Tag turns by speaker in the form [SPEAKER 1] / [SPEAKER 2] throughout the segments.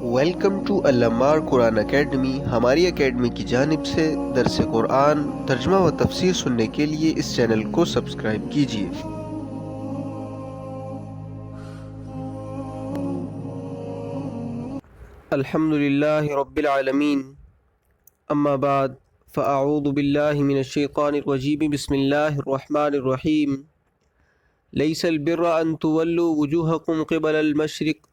[SPEAKER 1] Welcome to Al-Ammar Quran academy. ہماری academy کی جانب سے درس قرآن ترجمہ و تفسیر سننے کے لیے اس چینل کو سبسکرائب کیجیے۔ الحمد للہ رب العالمین، اما بعد فاعوذ باللہ من الشیطان الرجیم، بسم اللہ الرحمن الرحیم۔ لیس البر ان تولوا وجوہکم قبل المشرق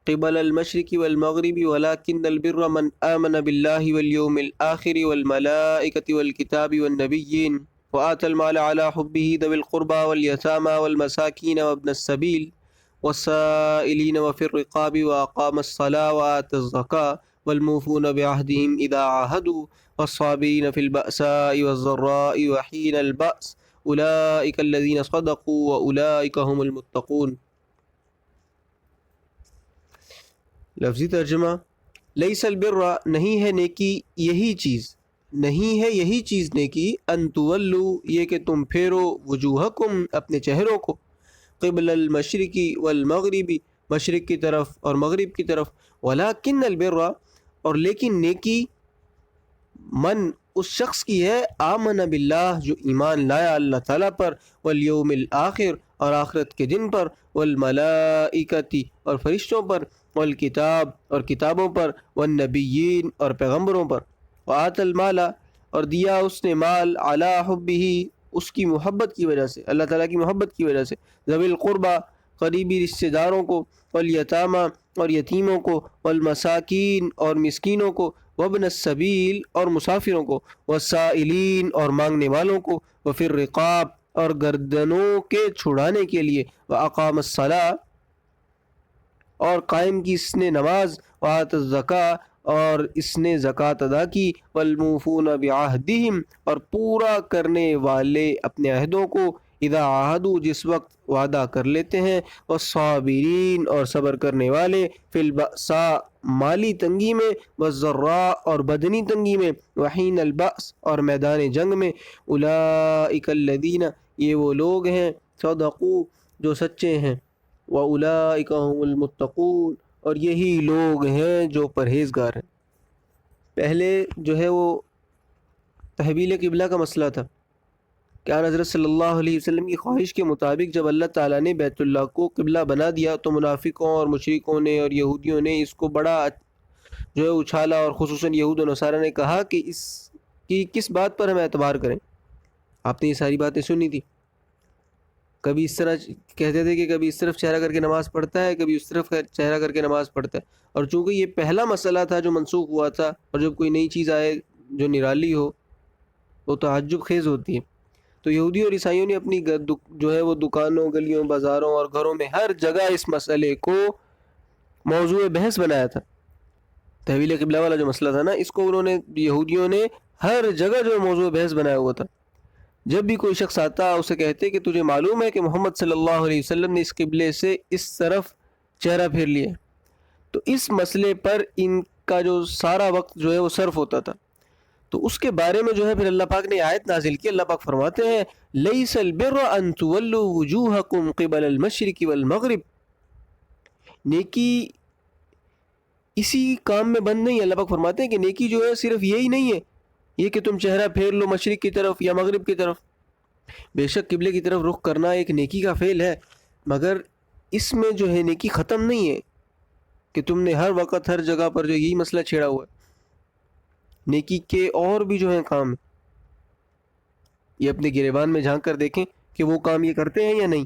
[SPEAKER 1] والمغرب ولكن البر من آمن بالله واليوم الآخر والملائكة والكتاب والنبيين وآتى المال على حبه ذوي القربى واليتامى والمساكين وابن السبيل والسائلين وفي الرقاب وأقام الصلاة وآتى الزكاة والموفون بعهدهم إذا عاهدوا والصابرين في البأساء والضراء وحين البأس أولئك الذين صدقوا وأولئك هم المتقون۔ لفظی ترجمہ، لیس البر نہیں ہے نیکی یہی چیز، نہیں ہے یہی چیز نیکی، ان تولو یہ کہ تم پھیرو وجوہکم اپنے چہروں کو، قبل المشرقی والمغربی مشرق کی طرف اور مغرب کی طرف، ولیکن البر اور لیکن نیکی من اس شخص کی ہے، آمن باللہ جو ایمان لایا اللہ تعالیٰ پر، والیوم الآخر اور آخرت کے دن پر، والملائکتی اور فرشتوں پر، والکتاب اور کتابوں پر، والنبیین اور پیغمبروں پر، وآت المال اور دیا اس نے مال، علی حبہ اس کی محبت کی وجہ سے، اللہ تعالیٰ کی محبت کی وجہ سے، ذوی القربہ قریبی رشتہ داروں کو، والیتامہ اور یتیموں کو، والمساکین اور مسکینوں کو، وابن السبیل اور مسافروں کو، والسائلین اور مانگنے والوں کو، وفی الرقاب اور گردنوں کے چھڑانے کے لیے، واقام الصلاۃ اور قائم کی اس نے نماز، وآت الزکاۃ اور اس نے زکوٰۃ ادا کی، والموفون بعہدہم اور پورا کرنے والے اپنے عہدوں کو، اذا عاہدوا جس وقت وعدہ کر لیتے ہیں، والصابرین اور صبر کرنے والے، فی البأساء مالی تنگی میں، والضراء اور بدنی تنگی میں، وحین البأس اور میدان جنگ میں، اولئک الذین یہ وہ لوگ ہیں، صدقوا جو سچے ہیں، وَأُولَئِكَ هُمُ الْمُتَّقُونَ اور یہی لوگ ہیں جو پرہیزگار ہیں۔ پہلے جو ہے وہ تحویل قبلہ کا مسئلہ تھا کہ آن حضرت صلی اللہ علیہ وسلم کی خواہش کے مطابق جب اللہ تعالیٰ نے بیت اللہ کو قبلہ بنا دیا تو منافقوں اور مشرکوں نے اور یہودیوں نے اس کو بڑا جو ہے اچھالا، اور خصوصاً یہود و نصارہ نے کہا کہ اس کی کس بات پر ہم اعتبار کریں۔ آپ نے یہ ساری باتیں سنی تھی، کبھی اس طرح کہتے تھے کہ کبھی اس طرف چہرہ کر کے نماز پڑھتا ہے، کبھی اس طرف چہرہ کر کے نماز پڑھتا ہے، اور چونکہ یہ پہلا مسئلہ تھا جو منسوخ ہوا تھا، اور جب کوئی نئی چیز آئے جو نرالی ہو وہ تعجب خیز ہوتی ہے، تو یہودی اور عیسائیوں نے اپنی جو ہے وہ دکانوں، گلیوں، بازاروں اور گھروں میں ہر جگہ اس مسئلے کو موضوع بحث بنایا تھا۔ تحویل قبلہ والا جو مسئلہ تھا نا، اس کو انہوں نے یہودیوں نے ہر جگہ جو موضوع بحث بنایا ہوا تھا۔ جب بھی کوئی شخص آتا اسے کہتے کہ تجھے معلوم ہے کہ محمد صلی اللہ علیہ وسلم نے اس قبلے سے اس طرف چہرہ پھیر لیا، تو اس مسئلے پر ان کا جو سارا وقت جو ہے وہ صرف ہوتا تھا۔ تو اس کے بارے میں جو ہے پھر اللہ پاک نے آیت نازل کی۔ اللہ پاک فرماتے ہیں لیس البر ان تولوا وجوہکم قبل المشرق والمغرب، نیکی اسی کام میں بند نہیں ہے۔ اللہ پاک فرماتے ہیں کہ نیکی جو ہے صرف یہی نہیں ہے یہ کہ تم چہرہ پھیر لو مشرق کی طرف یا مغرب کی طرف، بے شک قبلے کی طرف رخ کرنا ایک نیکی کا فعل ہے، مگر اس میں جو ہے نیکی ختم نہیں ہے کہ تم نے ہر وقت ہر جگہ پر جو یہی مسئلہ چھیڑا ہوا ہے۔ نیکی کے اور بھی جو ہیں کام، یہ اپنے گریبان میں جھانک کر دیکھیں کہ وہ کام یہ کرتے ہیں یا نہیں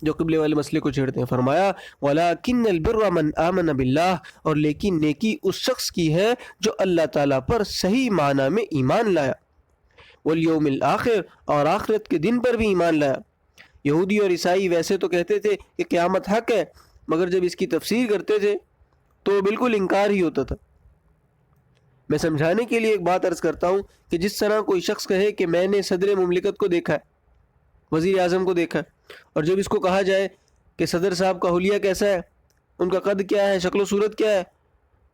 [SPEAKER 1] جو قبلے والے مسئلے کو چھیڑتے ہیں۔ فرمایا وَلَكِنَّ الْبِرَّ مَنْ آمَنَ بِاللَّهِ اور لیکن نیکی اس شخص کی ہے جو اللہ تعالیٰ پر صحیح معنی میں ایمان لایا، وَالْيَوْمِ الْآخِرِ اور آخرت کے دن پر بھی ایمان لایا۔ یہودی اور عیسائی ویسے تو کہتے تھے کہ قیامت حق ہے، مگر جب اس کی تفسیر کرتے تھے تو بالکل انکار ہی ہوتا تھا۔ میں سمجھانے کے لیے ایک بات عرض کرتا ہوں کہ جس طرح کوئی شخص کہے کہ میں نے صدر مملکت کو دیکھا ہے، وزیر اعظم کو دیکھا ہے، اور جب اس کو کہا جائے کہ صدر صاحب کا حلیہ کیسا ہے، ان کا قد کیا ہے، شکل و صورت کیا ہے،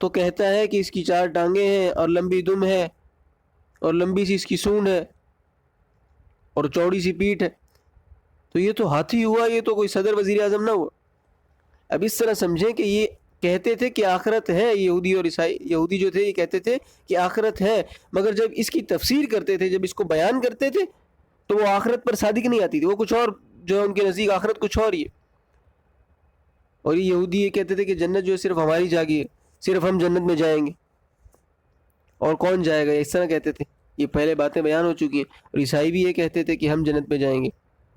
[SPEAKER 1] تو کہتا ہے کہ اس کی 4 ٹانگیں ہیں اور لمبی دم ہے اور لمبی سی اس کی سونڈ ہے اور چوڑی سی پیٹھ ہے، تو یہ تو ہاتھی ہوا، یہ تو کوئی صدر وزیر اعظم نہ ہوا۔ اب اس طرح سمجھیں کہ یہ کہتے تھے کہ آخرت ہے، یہودی اور عیسائی، یہودی جو تھے یہ کہتے تھے کہ آخرت ہے، مگر جب اس کی تفسیر کرتے تھے، جب اس کو بیان کرتے تھے تو وہ آخرت پر صادق نہیں آتی تھی، وہ کچھ اور، جو ان کے نزدیک آخرت کچھ اور ہی ہے۔ اور یہ یہودی یہ کہتے تھے کہ جنت جو ہے صرف ہماری جاگی ہے، صرف ہم جنت میں جائیں گے، اور کون جائے گا، اس طرح کہتے تھے۔ یہ پہلے باتیں بیان ہو چکی ہیں۔ اور عیسائی بھی یہ کہتے تھے کہ ہم جنت میں جائیں گے،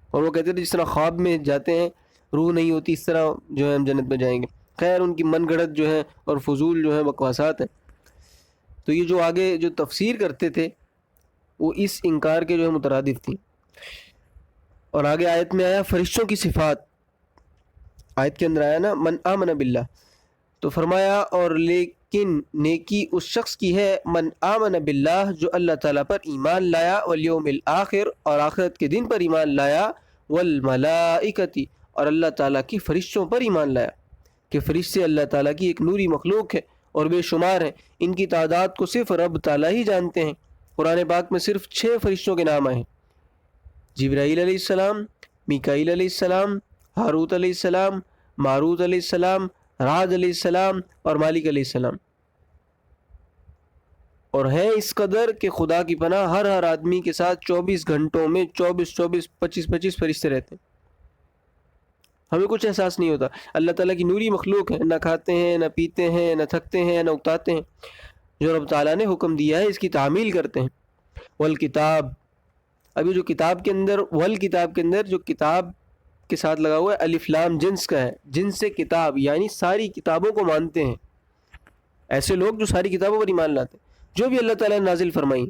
[SPEAKER 1] اور وہ کہتے تھے جس طرح خواب میں جاتے ہیں روح نہیں ہوتی، اس طرح جو ہے ہم جنت میں جائیں گے۔ خیر ان کی من گھڑت جو ہے اور فضول جو ہے بکواسات ہیں۔ تو یہ جو آگے جو تفسیر کرتے تھے وہ اس انکار کے جو ہے مترادف تھی۔ اور آگے آیت میں آیا فرشتوں کی صفات، آیت کے اندر آیا نا من آمن باللہ، تو فرمایا اور لیکن نیکی اس شخص کی ہے من آمن باللہ جو اللہ تعالیٰ پر ایمان لایا، والیوم الآخر اور آخرت کے دن پر ایمان لایا، والملائکتی اور اللہ تعالیٰ کی فرشتوں پر ایمان لایا، کہ فرشتے اللہ تعالیٰ کی ایک نوری مخلوق ہے اور بے شمار ہیں، ان کی تعداد کو صرف رب تعالیٰ ہی جانتے ہیں۔ قرآن پاک میں صرف 6 فرشتوں کے نام آئے ہیں، جبرائیل علیہ السلام، میکائیل علیہ السلام، ہاروت علیہ السلام، ماروت علیہ السلام، رعد علیہ السلام اور مالک علیہ السلام۔ اور ہے اس قدر کہ خدا کی پناہ ہر آدمی کے ساتھ 24 گھنٹوں میں 25 فرشتے رہتے ہیں۔ ہمیں کچھ احساس نہیں ہوتا، اللہ تعالیٰ کی نوری مخلوق ہے، نہ کھاتے ہیں نہ پیتے ہیں نہ تھکتے ہیں نہ اکتاتے ہیں، جو رب تعالیٰ نے حکم دیا ہے اس کی تعمیل کرتے ہیں۔ والکتاب، ابھی جو کتاب کے اندر، والکتاب کے اندر جو کتاب کے ساتھ لگا ہوا ہے الف لام جنس کا ہے، جنس سے کتاب، یعنی ساری کتابوں کو مانتے ہیں، ایسے لوگ جو ساری کتابوں پر ایمان لاتے ہیں جو بھی اللہ تعالیٰ نے نازل فرمائی۔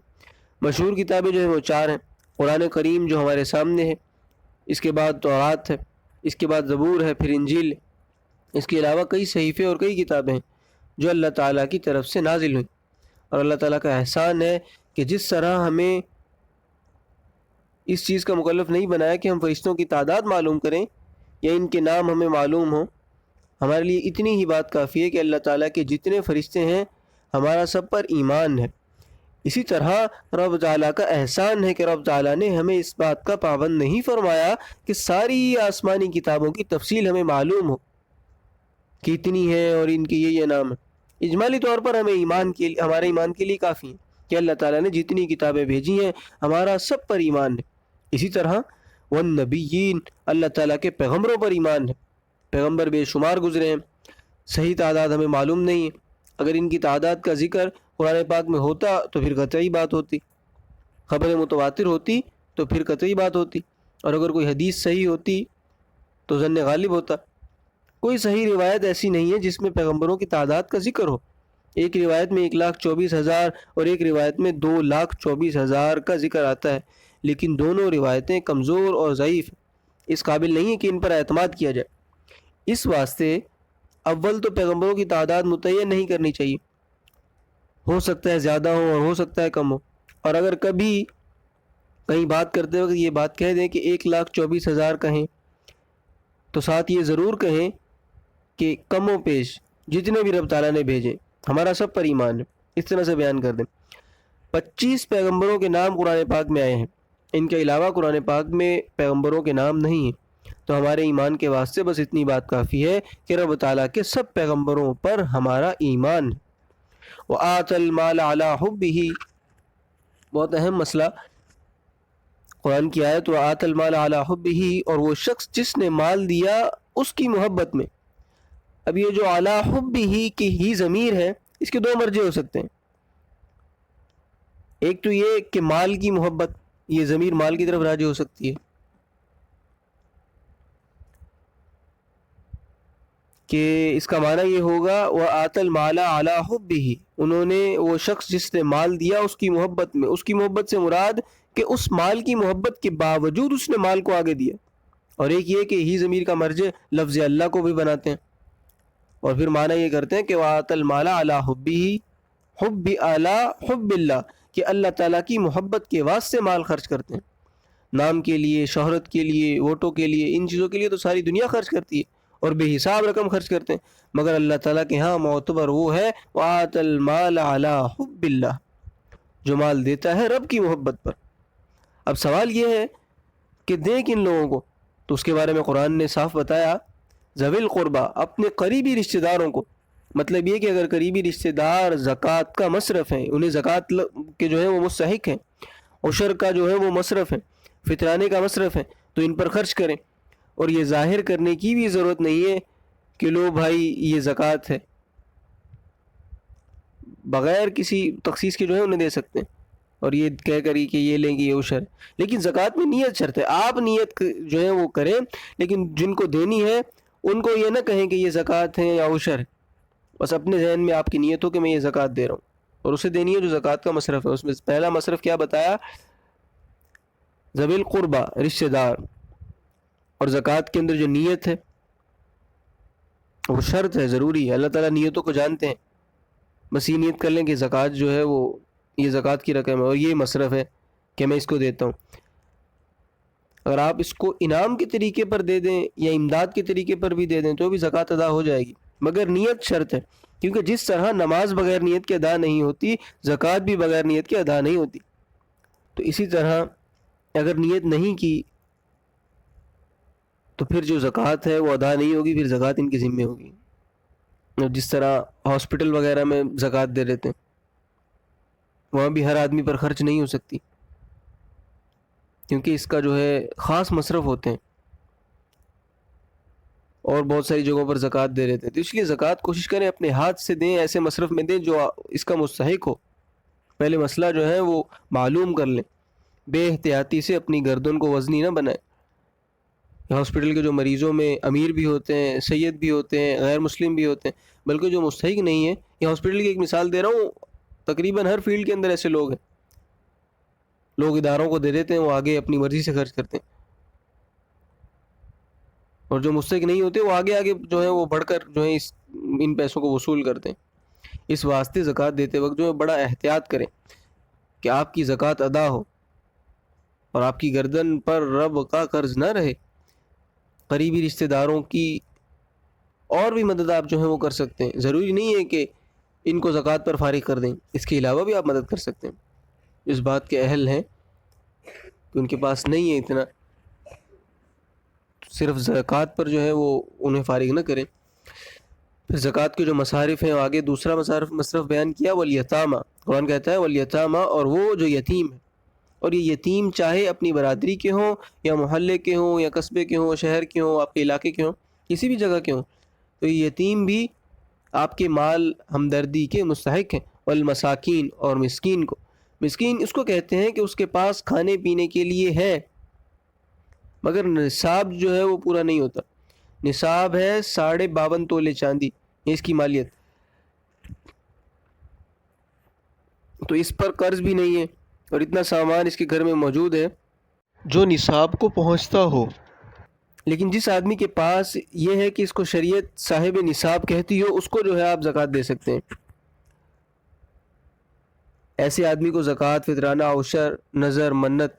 [SPEAKER 1] مشہور کتابیں جو ہیں وہ 4 ہیں، قرآن کریم جو ہمارے سامنے ہے، اس کے بعد تورات ہے، اس کے بعد زبور ہے، پھر انجیل، اس کے علاوہ کئی صحیفے اور کئی کتابیں ہیں جو اللہ تعالیٰ کی طرف سے نازل ہوئی۔ اور اللہ تعالیٰ کا احسان ہے کہ جس طرح ہمیں اس چیز کا مکلف نہیں بنایا کہ ہم فرشتوں کی تعداد معلوم کریں یا ان کے نام ہمیں معلوم ہوں، ہمارے لیے اتنی ہی بات کافی ہے کہ اللہ تعالیٰ کے جتنے فرشتے ہیں ہمارا سب پر ایمان ہے۔ اسی طرح رب تعالیٰ کا احسان ہے کہ رب تعالیٰ نے ہمیں اس بات کا پابند نہیں فرمایا کہ ساری آسمانی کتابوں کی تفصیل ہمیں معلوم ہو کہ اتنی ہے اور ان کے یہ نام ہے۔ اجمالی طور پر ہمیں ہمارے ایمان کے لیے کافی ہے کہ اللہ تعالیٰ نے جتنی کتابیں بھیجی ہیں ہمارا سب پر ایمان ہے۔ اسی طرح والنبیین، اللہ تعالیٰ کے پیغمبروں پر ایمان ہے، پیغمبر بے شمار گزرے ہیں، صحیح تعداد ہمیں معلوم نہیں ہے، اگر ان کی تعداد کا ذکر قرآن پاک میں ہوتا تو پھر قطعی بات ہوتی، خبر متواتر ہوتی تو پھر قطعی بات ہوتی، اور اگر کوئی حدیث صحیح ہوتی تو ظن غالب ہوتا۔ کوئی صحیح روایت ایسی نہیں ہے جس میں پیغمبروں کی تعداد کا ذکر ہو، ایک روایت میں 1,24,000 اور ایک روایت میں 2,24,000 کا ذکر آتا ہے، لیکن دونوں روایتیں کمزور اور ضعیف، اس قابل نہیں ہے کہ ان پر اعتماد کیا جائے۔ اس واسطے اول تو پیغمبروں کی تعداد متعین نہیں کرنی چاہیے، ہو سکتا ہے زیادہ ہو اور ہو سکتا ہے کم ہو، اور اگر کبھی کہیں بات کرتے وقت یہ بات کہہ دیں کہ 1,24,000 کہیں تو ساتھ یہ ضرور کہیں کہ کم و پیش جتنے بھی رب تعالیٰ نے بھیجے ہمارا سب پر ایمان ہے، اس طرح سے بیان کر دیں۔ 25 پیغمبروں کے نام قرآن پاک میں آئے ہیں، ان کے علاوہ قرآن پاک میں پیغمبروں کے نام نہیں ہیں، تو ہمارے ایمان کے واسطے بس اتنی بات کافی ہے کہ رب تعالیٰ کے سب پیغمبروں پر ہمارا ایمان ہے۔ وَآتَ الْمَالَ عَلَىٰ حُبِّهِ، بہت اہم مسئلہ قرآن کی آیت وَآتَ الْمَالَ عَلَىٰ حُبِّهِ، اور وہ شخص جس نے مال دیا اس کی محبت میں۔ اب یہ جو عَلَىٰ حُبِّهِ کی ہی ضمیر ہے، اس کے 2 مرجع ہو سکتے ہیں، ایک تو یہ کہ مال کی محبت، یہ ضمیر مال کی طرف راجع ہو سکتی ہے کہ اس کا معنی یہ ہوگا وَآتَ الْمَالَ عَلَىٰ حُبِّهِ، انہوں نے، وہ شخص جس نے مال دیا اس کی محبت میں، اس کی محبت سے مراد کہ اس مال کی محبت کے باوجود اس نے مال کو آگے دیا۔ اور ایک یہ کہ ہی ضمیر کا مرجع لفظ اللہ کو بھی بناتے ہیں اور پھر معنی یہ کرتے ہیں کہ وَآتَ الْمَالَ عَلَىٰ حُبِّهِ، حُبِّ عَلَىٰ حُبِّ اللہ، کہ اللہ تعالیٰ کی محبت کے واسطے مال خرچ کرتے ہیں، نام کے لیے، شہرت کے لیے، ووٹوں کے لیے، ان چیزوں کے لیے تو ساری دنیا خرچ کرتی ہے اور بے حساب رقم خرچ کرتے ہیں، مگر اللہ تعالیٰ کے ہاں معتبر وہ ہے وَآتَ الْمَالَ عَلَىٰ حُبِّ اللہ، جو مال دیتا ہے رب کی محبت پر۔ اب سوال یہ ہے کہ دیں کن لوگوں کو، تو اس کے بارے میں قرآن نے صاف بتایا ذوی القربہ، اپنے قریبی رشتہ داروں کو، مطلب یہ کہ اگر قریبی رشتہ دار زکوٰۃ کا مصرف ہیں، انہیں زکوٰۃ کے جو ہے وہ مستحق ہیں، عشر کا جو ہے وہ مصرف ہے، فطرانے کا مصرف ہے، تو ان پر خرچ کریں، اور یہ ظاہر کرنے کی بھی ضرورت نہیں ہے کہ لو بھائی یہ زکوٰۃ ہے، بغیر کسی تخصیص کے جو ہے انہیں دے سکتے ہیں، اور یہ کہہ کر کہ یہ لیں گے یہ عشر ہے۔ لیکن زکوٰۃ میں نیت شرط ہے، آپ نیت جو ہے وہ کریں، لیکن جن کو دینی ہے ان کو یہ نہ کہیں کہ یہ زکوٰۃ ہے یا عشر ہے، بس اپنے ذہن میں آپ کی نیت ہو کہ میں یہ زکوٰۃ دے رہا ہوں، اور اسے دینی ہے جو زکوٰۃ کا مصرف ہے۔ اس میں پہلا مصرف کیا بتایا؟ ذوی القربہ، رشتہ دار، اور زکوٰۃ کے اندر جو نیت ہے وہ شرط ہے، ضروری ہے، اللہ تعالیٰ نیتوں کو جانتے ہیں، بس یہ نیت کر لیں کہ زکوٰۃ جو ہے وہ یہ زکوٰۃ کی رقم ہے اور یہ مصرف ہے کہ میں اس کو دیتا ہوں۔ اگر آپ اس کو انعام کے طریقے پر دے دیں یا امداد کے طریقے پر بھی دے دیں تو بھی زکوٰۃ ادا ہو جائے گی، مگر نیت شرط ہے، کیونکہ جس طرح نماز بغیر نیت کے ادا نہیں ہوتی، زکوٰۃ بھی بغیر نیت کے ادا نہیں ہوتی۔ تو اسی طرح اگر نیت نہیں کی تو پھر جو زکوٰۃ ہے وہ ادا نہیں ہوگی، پھر زکوٰۃ ان کے ذمے ہوگی۔ جس طرح ہاسپٹل وغیرہ میں زکوٰۃ دے دیتے ہیں، وہاں بھی ہر آدمی پر خرچ نہیں ہو سکتی، کیونکہ اس کا جو ہے خاص مصرف ہوتے ہیں، اور بہت ساری جگہوں پر زکوٰۃ دے دیتے ہیں، تو اس لیے زکوٰۃ کوشش کریں اپنے ہاتھ سے دیں، ایسے مصرف میں دیں جو اس کا مستحق ہو۔ پہلے مسئلہ جو ہے وہ معلوم کر لیں، بے احتیاطی سے اپنی گردن کو وزنی نہ بنائیں۔ ہاسپٹل کے جو مریضوں میں امیر بھی ہوتے ہیں، سید بھی ہوتے ہیں، غیر مسلم بھی ہوتے ہیں، بلکہ جو مستحق نہیں ہیں، یہ ہاسپٹل کی ایک مثال دے رہا ہوں، تقریباً ہر فیلڈ کے اندر ایسے لوگ ہیں، لوگ اداروں کو دے دیتے ہیں، وہ آگے اپنی مرضی سے خرچ کرتے ہیں، اور جو مستحق نہیں ہوتے وہ آگے آگے جو ہے وہ بڑھ کر جو ہے ان پیسوں کو وصول کرتے ہیں۔ اس واسطے زکوٰۃ دیتے وقت جو ہے بڑا احتیاط کریں کہ آپ کی زکوٰۃ ادا ہو اور آپ کی گردن پر رب کا قرض نہ رہے۔ قریبی رشتہ داروں کی اور بھی مدد آپ جو ہے وہ کر سکتے ہیں، ضروری نہیں ہے کہ ان کو زکوٰۃ پر فارغ کر دیں، اس کے علاوہ بھی آپ مدد کر سکتے ہیں، اس بات کے اہل ہیں کہ ان کے پاس نہیں ہے اتنا، صرف زکوٰۃ پر جو ہے وہ انہیں فارغ نہ کریں۔ پھر زکوٰۃ کے جو مصارف ہیں آگے دوسرا مصرف بیان کیا، والیتامہ، قرآن کہتا ہے والیتامہ، اور وہ جو یتیم ہے، اور یہ یتیم چاہے اپنی برادری کے ہوں یا محلے کے ہوں یا قصبے کے ہوں، شہر کے ہوں، آپ کے علاقے کے ہوں، کسی بھی جگہ کے ہوں، تو یہ یتیم بھی آپ کے مال ہمدردی کے مستحق ہیں۔ والمساکین، اور مسکین کو، مسکین اس کو کہتے ہیں کہ اس کے پاس کھانے پینے کے لیے ہے مگر نصاب جو ہے وہ پورا نہیں ہوتا، نصاب ہے 52.5 تولے چاندی، یہ اس کی مالیت، تو اس پر قرض بھی نہیں ہے، اور اتنا سامان اس کے گھر میں موجود ہے جو نصاب کو پہنچتا ہو، لیکن جس آدمی کے پاس یہ ہے کہ اس کو شریعت صاحب نصاب کہتی ہو، اس کو جو ہے آپ زکوٰۃ دے سکتے ہیں۔ ایسے آدمی کو زکوٰۃ، فطرانہ، عشر، نذر، منت،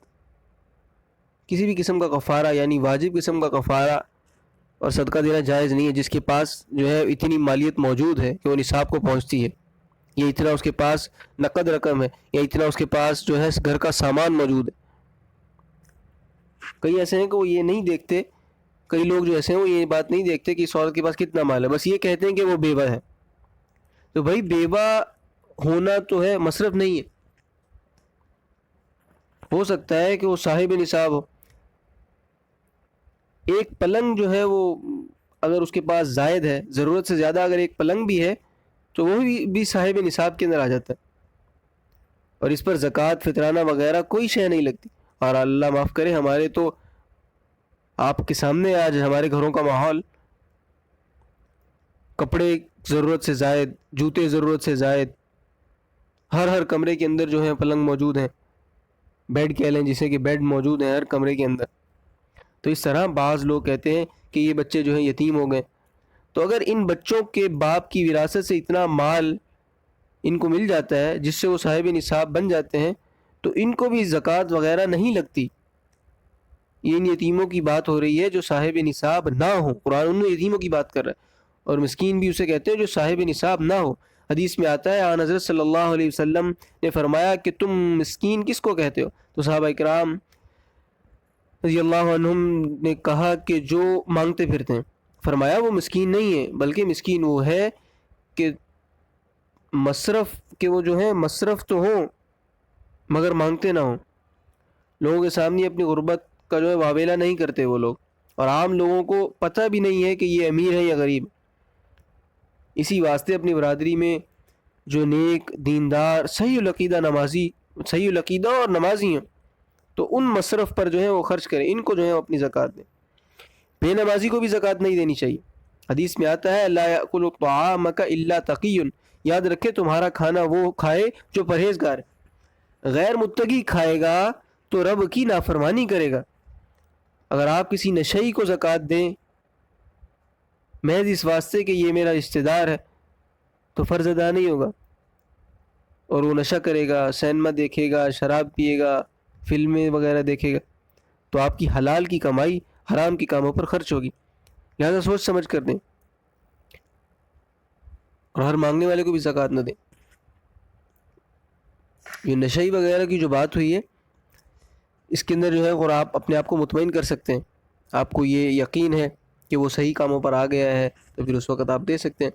[SPEAKER 1] کسی بھی قسم کا کفارہ یعنی واجب قسم کا کفارہ اور صدقہ دینا جائز نہیں ہے، جس کے پاس جو ہے اتنی مالیت موجود ہے کہ وہ نصاب کو پہنچتی ہے، یا اتنا اس کے پاس نقد رقم ہے، یا اتنا اس کے پاس جو ہے گھر کا سامان موجود ہے۔ کئی ایسے ہیں کہ وہ یہ نہیں دیکھتے، کئی لوگ جو ایسے ہیں وہ یہ بات نہیں دیکھتے کہ اس عورت کے پاس کتنا مال ہے، بس یہ کہتے ہیں کہ وہ بیوہ ہے۔ تو بھائی بیوہ ہونا تو ہے، مصرف نہیں ہے، ہو سکتا ہے کہ وہ صاحب نصاب ہو۔ ایک پلنگ جو ہے وہ اگر اس کے پاس زائد ہے، ضرورت سے زیادہ اگر ایک پلنگ بھی ہے تو وہ بھی صاحب نصاب کے اندر آ جاتا ہے، اور اس پر زکوٰۃ، فطرانہ وغیرہ کوئی شے نہیں لگتی۔ اور اللہ معاف کرے، ہمارے تو آپ کے سامنے آج ہمارے گھروں کا ماحول، کپڑے ضرورت سے زائد، جوتے ضرورت سے زائد، ہر کمرے کے اندر جو ہے پلنگ موجود ہیں، بیڈ کہہ لیں جسے، کہ بیڈ موجود ہیں ہر کمرے کے اندر۔ تو اس طرح بعض لوگ کہتے ہیں کہ یہ بچے جو ہیں یتیم ہو گئے، تو اگر ان بچوں کے باپ کی وراثت سے اتنا مال ان کو مل جاتا ہے جس سے وہ صاحب نصاب بن جاتے ہیں، تو ان کو بھی زکوٰۃ وغیرہ نہیں لگتی۔ یہ ان یتیموں کی بات ہو رہی ہے جو صاحب نصاب نہ ہو، قرآن ان یتیموں کی بات کر رہا ہے، اور مسکین بھی اسے کہتے ہیں جو صاحب نصاب نہ ہو۔ حدیث میں آتا ہے، آن حضرت صلی اللہ علیہ وسلم نے فرمایا کہ تم مسکین کس کو کہتے ہو؟ تو صحابہ کرام رضی اللہ عنہم نے کہا کہ جو مانگتے پھرتے ہیں۔ فرمایا وہ مسکین نہیں ہے، بلکہ مسکین وہ ہے کہ مصرف کے وہ جو ہیں مصرف تو ہوں مگر مانگتے نہ ہوں، لوگوں کے سامنے اپنی غربت کا جو ہے واویلا نہیں کرتے وہ لوگ، اور عام لوگوں کو پتہ بھی نہیں ہے کہ یہ امیر ہے یا غریب۔ اسی واسطے اپنی برادری میں جو نیک دیندار صحیح العقیدہ نمازی، صحیح العقیدہ اور نمازی ہیں تو ان مصرف پر جو ہے وہ خرچ کریں، ان کو جو ہے اپنی زکوٰۃ دیں۔ بے نمازی کو بھی زکوٰۃ نہیں دینی چاہیے۔ حدیث میں آتا ہے لا یأکل طعامک الا تقی، یاد رکھے تمہارا کھانا وہ کھائے جو پرہیزگار ہے۔ غیر متقی کھائے گا تو رب کی نافرمانی کرے گا۔ اگر آپ کسی نشئی کو زکوٰۃ دیں محض اس واسطے کہ یہ میرا رشتہ دار ہے تو فرض ادا نہیں ہوگا، اور وہ نشہ کرے گا، سینما دیکھے گا، شراب پیے گا، فلمیں وغیرہ دیکھے گا، تو آپ کی حلال کی کمائی حرام کی کاموں پر خرچ ہوگی۔ لہذا سوچ سمجھ کر دیں، اور ہر مانگنے والے کو بھی زکوٰۃ نہ دیں۔ یہ نشئی وغیرہ کی جو بات ہوئی ہے اس کے اندر جو ہے اور آپ اپنے آپ کو مطمئن کر سکتے ہیں، آپ کو یہ یقین ہے کہ وہ صحیح کاموں پر آ گیا ہے تو پھر اس وقت آپ دے سکتے ہیں،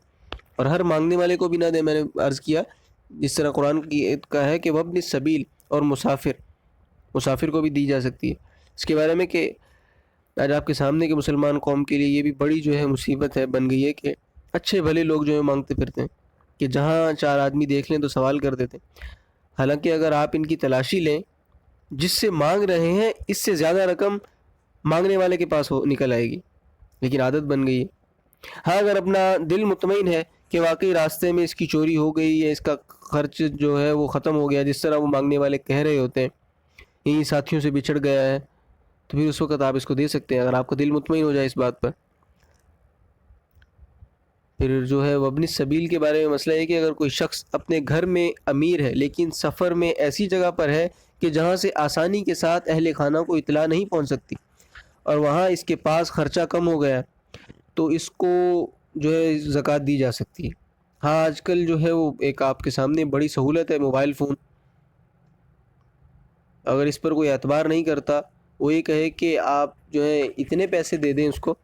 [SPEAKER 1] اور ہر مانگنے والے کو بھی نہ دیں۔ میں نے عرض کیا جس طرح قرآن کی کا ہے کہ وابن السبیل، اور مسافر کو بھی دی جا سکتی ہے۔ اس کے بارے میں کہ آج آپ کے سامنے کہ مسلمان قوم کے لیے یہ بھی بڑی جو ہے مصیبت ہے بن گئی ہے کہ اچھے بھلے لوگ جو ہے مانگتے پھرتے ہیں کہ جہاں چار آدمی دیکھ لیں تو سوال کر دیتے ہیں، حالانکہ اگر آپ ان کی تلاشی لیں جس سے مانگ رہے ہیں اس سے زیادہ رقم مانگنے والے کے پاس نکل آئے گی، لیکن عادت بن گئی ہے۔ ہاں اگر اپنا دل مطمئن ہے کہ واقعی راستے میں اس کی چوری ہو گئی یا اس کا خرچ جو ہے وہ ختم ہو گیا جس طرح وہ مانگنے والے کہہ رہے ہوتے ہیں، یہی ساتھیوں سے بچھڑ گیا ہے، تو پھر اس وقت آپ اس کو دے سکتے ہیں اگر آپ کا دل مطمئن ہو جائے اس بات پر۔ پھر جو ہے وابن السبیل کے بارے میں مسئلہ ہے کہ اگر کوئی شخص اپنے گھر میں امیر ہے لیکن سفر میں ایسی جگہ پر ہے کہ جہاں سے آسانی کے ساتھ اہل خانہ کو اطلاع نہیں پہنچ سکتی اور وہاں اس کے پاس خرچہ کم ہو گیا تو اس کو جو ہے زکوٰۃ دی جا سکتی ہے۔ ہاں آج کل جو ہے وہ ایک آپ کے سامنے بڑی سہولت ہے موبائل فون، اگر اس پر کوئی اعتبار نہیں کرتا وہ یہ کہے کہ آپ جو ہے اتنے پیسے دے دیں اس کو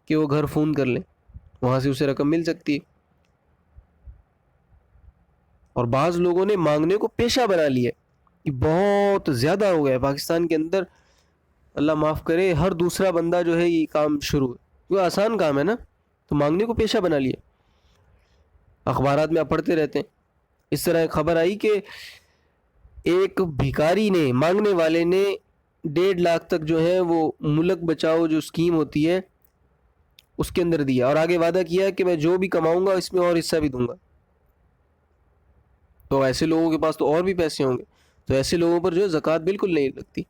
[SPEAKER 1] کہ وہ گھر فون کر لیں، وہاں سے اسے رقم مل سکتی ہے۔ اور بعض لوگوں نے مانگنے کو پیشہ بنا لیا، یہ بہت زیادہ ہو گیا ہے پاکستان کے اندر، اللہ معاف کرے ہر دوسرا بندہ جو ہے یہ کام شروع ہے، وہ آسان کام ہے نا، تو مانگنے کو پیشہ بنا لیا۔ اخبارات میں آپ پڑھتے رہتے ہیں، اس طرح ایک خبر آئی کہ ایک بھیکاری نے، مانگنے والے نے 1.5 لاکھ تک جو ہے وہ ملک بچاؤ جو اسکیم ہوتی ہے اس کے اندر دیا، اور آگے وعدہ کیا کہ میں جو بھی کماؤں گا اس میں اور حصہ بھی دوں گا۔ تو ایسے لوگوں کے پاس تو اور بھی پیسے ہوں گے، تو ایسے لوگوں پر جو ہے زکوٰۃ بالکل نہیں لگتی۔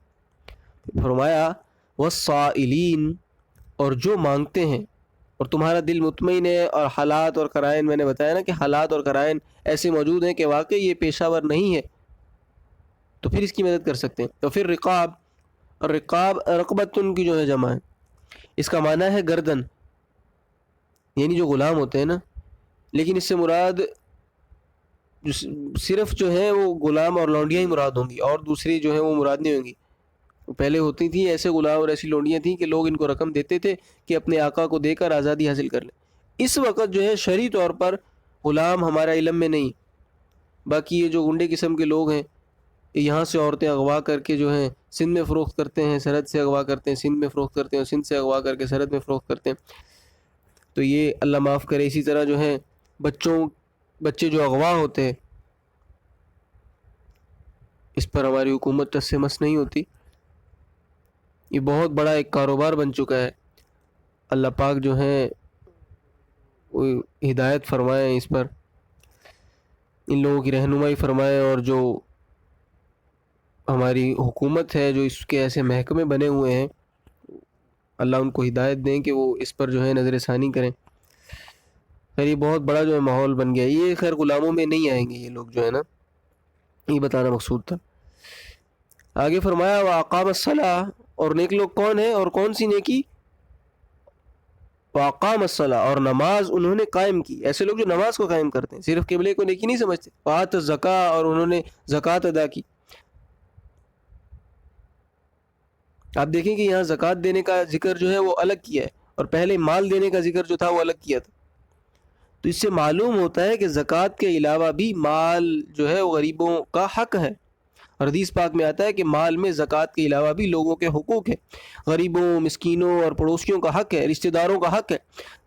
[SPEAKER 1] فرمایا والصائلین، اور جو مانگتے ہیں اور تمہارا دل مطمئن ہے، اور حالات اور قرائن میں نے بتایا نا کہ حالات اور قرائن ایسے موجود ہیں کہ واقعی یہ پیشہ ور نہیں ہے تو پھر اس کی مدد کر سکتے ہیں۔ تو پھر رقاب، اور رقاب رقبتن کی جو ہے جمع ہے، اس کا معنی ہے گردن، یعنی جو غلام ہوتے ہیں نا، لیکن اس سے مراد صرف جو ہے وہ غلام اور لونڈیاں ہی مراد ہوں گی، اور دوسری جو ہے وہ مراد نہیں ہوں گی۔ پہلے ہوتی تھیں ایسے غلام اور ایسی لونڈیاں تھیں کہ لوگ ان کو رقم دیتے تھے کہ اپنے آقا کو دے کر آزادی حاصل کر لیں۔ اس وقت جو ہے شرعی طور پر غلام ہمارا علم میں نہیں، باقی یہ جو گنڈے قسم کے لوگ ہیں یہاں سے عورتیں اغوا کر کے جو ہیں سندھ میں فروخت کرتے ہیں، سرحد سے اغوا کرتے ہیں سندھ میں فروخت کرتے ہیں، اور سندھ سے اغوا کر کے سرحد میں فروخت کرتے ہیں، تو یہ اللہ معاف کرے۔ اسی طرح جو ہے بچے جو اغوا ہوتے ہیں اس پر ہماری حکومت ٹس سے مس نہیں ہوتی، یہ بہت بڑا ایک کاروبار بن چکا ہے۔ اللہ پاک جو ہے وہ ہدایت فرمائے، اس پر ان لوگوں کی رہنمائی فرمائے، اور جو ہماری حکومت ہے جو اس کے ایسے محکمے بنے ہوئے ہیں اللہ ان کو ہدایت دیں کہ وہ اس پر جو ہے نظر ثانی کریں۔ خیر یہ بہت بڑا جو ہے ماحول بن گیا، یہ خیر غلاموں میں نہیں آئیں گے یہ لوگ جو ہے نا، یہ بتانا مقصود تھا۔ آگے فرمایا وَأَقَامَ الصَّلَاةَ، اور نیک لوگ کون ہیں اور کون سی نیکی؟ وَأَقَامَ الصَّلَاةَ، اور نماز انہوں نے قائم کی، ایسے لوگ جو نماز کو قائم کرتے ہیں، صرف قبلے کو نیکی نہیں سمجھتے۔ وَآتَى الزَّكَاةَ، اور انہوں نے زکوٰۃ ادا کی۔ آپ دیکھیں کہ یہاں زکوٰۃ دینے کا ذکر جو ہے وہ الگ کیا ہے، اور پہلے مال دینے کا ذکر جو تھا وہ الگ کیا تھا۔ تو اس سے معلوم ہوتا ہے کہ زکوٰۃ کے علاوہ بھی مال جو ہے وہ غریبوں کا حق ہے، اور حدیث پاک میں آتا ہے کہ مال میں زکوٰۃ کے علاوہ بھی لوگوں کے حقوق ہیں، غریبوں، مسکینوں اور پڑوسیوں کا حق ہے، رشتہ داروں کا حق ہے،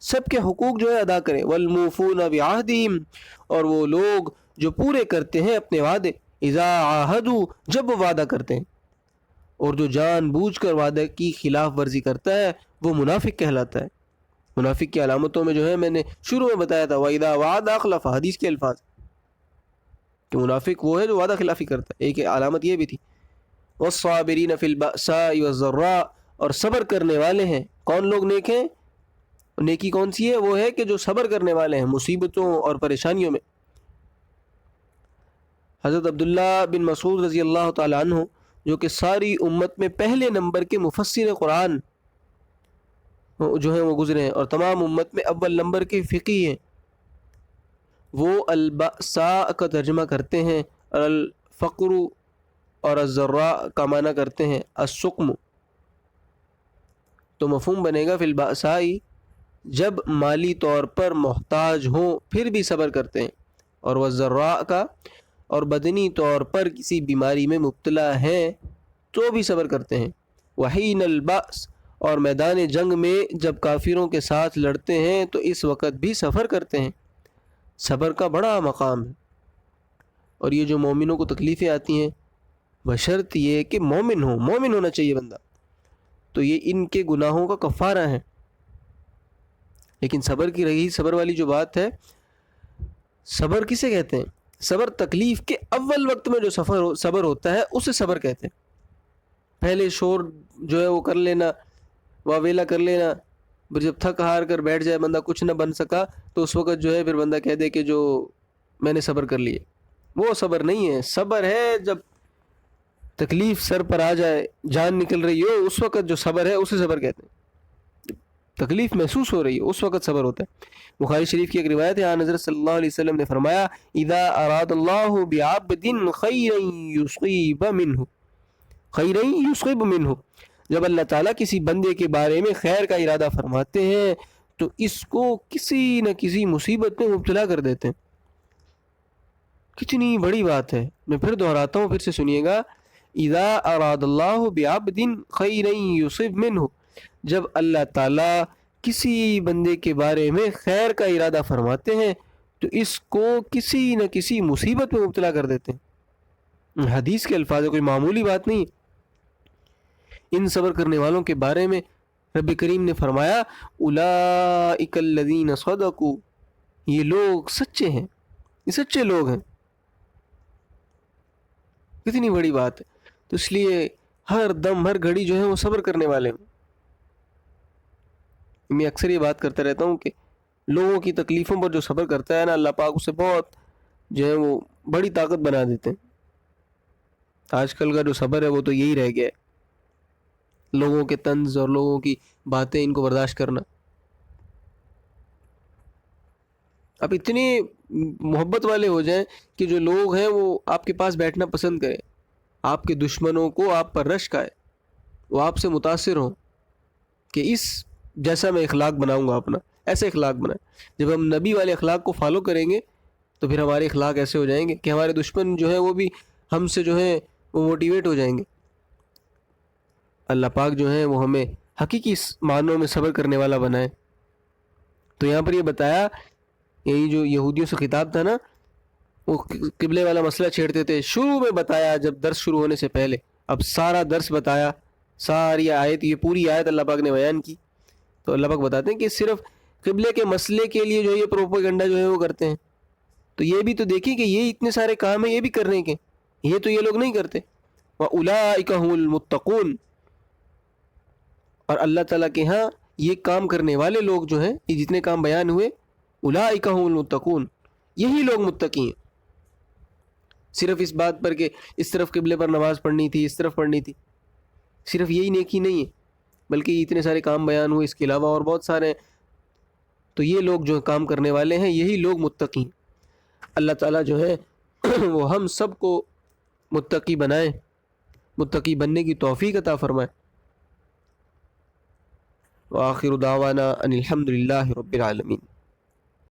[SPEAKER 1] سب کے حقوق جو ہے ادا کریں۔ والموفون بعہدہم، اور وہ لوگ جو پورے کرتے ہیں اپنے وعدے، اذا عاہدوا، جب وہ وعدہ کرتے ہیں، اور جو جان بوجھ کر وعدے کی خلاف ورزی کرتا ہے وہ منافق کہلاتا ہے۔ منافق کی علامتوں میں جو ہے میں نے شروع میں بتایا تھا، وَإِذَا وَعَدَ أَخْلَفَ، حدیث کے الفاظ کہ منافق وہ ہے جو وعدہ خلافی کرتا ہے۔ ایک علامت یہ بھی تھی، وَالصَّابِرِينَ فِي الْبَأْسَاءِ وَالضَّرَّاءِ، اور صبر کرنے والے ہیں۔ کون لوگ نیک ہیں؟ نیکی کون سی ہے؟ وہ ہے کہ جو صبر کرنے والے ہیں مصیبتوں اور پریشانیوں میں۔ حضرت عبداللہ بن مسعود رضی اللہ تعالی عنہ، جو کہ ساری امت میں پہلے نمبر کے مفسر قرآن جو ہیں وہ گزرے ہیں، اور تمام امت میں اول نمبر کے فقی ہیں، وہ البأساء کا ترجمہ کرتے ہیں، الفقر اور الضراء کا معنی کرتے ہیں السقم۔ تو مفہوم بنے گا فی البأساء، جب مالی طور پر محتاج ہوں پھر بھی صبر کرتے ہیں، اور والضراء کا، اور بدنی طور پر کسی بیماری میں مبتلا ہیں تو بھی صبر کرتے ہیں۔ وحین البأس، اور میدان جنگ میں جب کافروں کے ساتھ لڑتے ہیں تو اس وقت بھی صبر کرتے ہیں۔ صبر کا بڑا مقام ہے، اور یہ جو مومنوں کو تکلیفیں آتی ہیں بشرط یہ کہ مومن ہونا چاہیے بندہ، تو یہ ان کے گناہوں کا کفارہ ہے۔ لیکن صبر کی رہی صبر والی جو بات ہے، صبر کسے کہتے ہیں؟ صبر تکلیف کے اول وقت میں جو صبر ہوتا ہے اسے صبر کہتے ہیں۔ پہلے شور جو ہے وہ کر لینا، واویلا کر لینا، پھر جب تھک ہار کر بیٹھ جائے بندہ، کچھ نہ بن سکا، تو اس وقت جو ہے پھر بندہ کہہ دے کہ جو میں نے صبر کر لیے، وہ صبر نہیں ہے۔ صبر ہے جب تکلیف سر پر آ جائے، جان نکل رہی ہو، اس وقت جو صبر ہے اسے صبر کہتے ہیں۔ تکلیف محسوس ہو رہی ہے اس وقت صبر ہوتا ہے۔ بخاری شریف کی ایک روایت ہے، حضرت صلی اللہ علیہ وسلم نے فرمایا، اذا اراد اللہ بعبد خیرا یصیب منہ، جب اللہ تعالیٰ کسی بندے کے بارے میں خیر کا ارادہ فرماتے ہیں تو اس کو کسی نہ کسی مصیبت میں مبتلا کر دیتے ہیں۔ کتنی بڑی بات ہے، میں پھر دہراتا ہوں، پھر سے سنیے گا، اذا اراد اللہ بعبد خیرا یصیب منہ، جب اللہ تعالیٰ کسی بندے کے بارے میں خیر کا ارادہ فرماتے ہیں تو اس کو کسی نہ کسی مصیبت میں مبتلا کر دیتے ہیں۔ حدیث کے الفاظ، کوئی معمولی بات نہیں۔ ان صبر کرنے والوں کے بارے میں رب کریم نے فرمایا، اولئک الذین صدقوا، یہ لوگ سچے ہیں، یہ سچے لوگ ہیں۔ کتنی بڑی بات ہے۔ تو اس لیے ہر دم ہر گھڑی جو ہے وہ صبر کرنے والے ہیں۔ میں اکثر یہ بات کرتا رہتا ہوں کہ لوگوں کی تکلیفوں پر جو صبر کرتا ہے نا، اللہ پاک اسے بہت جو ہے وہ بڑی طاقت بنا دیتے ہیں۔ آج کل کا جو صبر ہے وہ تو یہی رہ گیا ہے، لوگوں کے طنز اور لوگوں کی باتیں ان کو برداشت کرنا۔ اب اتنے محبت والے ہو جائیں کہ جو لوگ ہیں وہ آپ کے پاس بیٹھنا پسند کریں، آپ کے دشمنوں کو آپ پر رشک آئے، وہ آپ سے متاثر ہوں کہ اس جیسا میں اخلاق بناؤں گا اپنا، ایسے اخلاق بنائیں۔ جب ہم نبی والے اخلاق کو فالو کریں گے تو پھر ہمارے اخلاق ایسے ہو جائیں گے کہ ہمارے دشمن جو ہے وہ بھی ہم سے جو ہے وہ موٹیویٹ ہو جائیں گے۔ اللہ پاک جو ہے وہ ہمیں حقیقی معنوں میں صبر کرنے والا بنائے۔ تو یہاں پر یہ بتایا، یہی جو یہودیوں سے خطاب تھا نا، وہ قبلے والا مسئلہ چھیڑتے تھے، شروع میں بتایا جب درس شروع ہونے سے پہلے، اب سارا درس بتایا، ساری آیت، یہ پوری آیت اللہ پاک نے بیان کی۔ تو اللہ پاک بتاتے ہیں کہ صرف قبلے کے مسئلے کے لیے جو یہ پروپیگنڈا جو ہے وہ کرتے ہیں، تو یہ بھی تو دیکھیں کہ یہ اتنے سارے کام ہیں یہ بھی کرنے کے، یہ تو یہ لوگ نہیں کرتے۔ وَأُولَئِكَ هُمُ الْمُتَّقُونَ، اور اللہ تعالیٰ کے ہاں یہ کام کرنے والے لوگ جو ہیں، یہ جتنے کام بیان ہوئے، اولئک هم المتقون، یہی لوگ متقی ہیں۔ صرف اس بات پر کہ اس طرف قبلے پر نماز پڑھنی تھی، اس طرف پڑھنی تھی، صرف یہی نیکی نہیں ہے، بلکہ اتنے سارے کام بیان ہوئے، اس کے علاوہ اور بہت سارے ہیں۔ تو یہ لوگ جو کام کرنے والے ہیں یہی لوگ متقی ہیں۔ اللہ تعالیٰ جو ہے وہ ہم سب کو متقی بنائے، متقی بننے کی توفیق عطا فرمائے۔ وآخر دعوانا ان الحمد للہ رب العالمین۔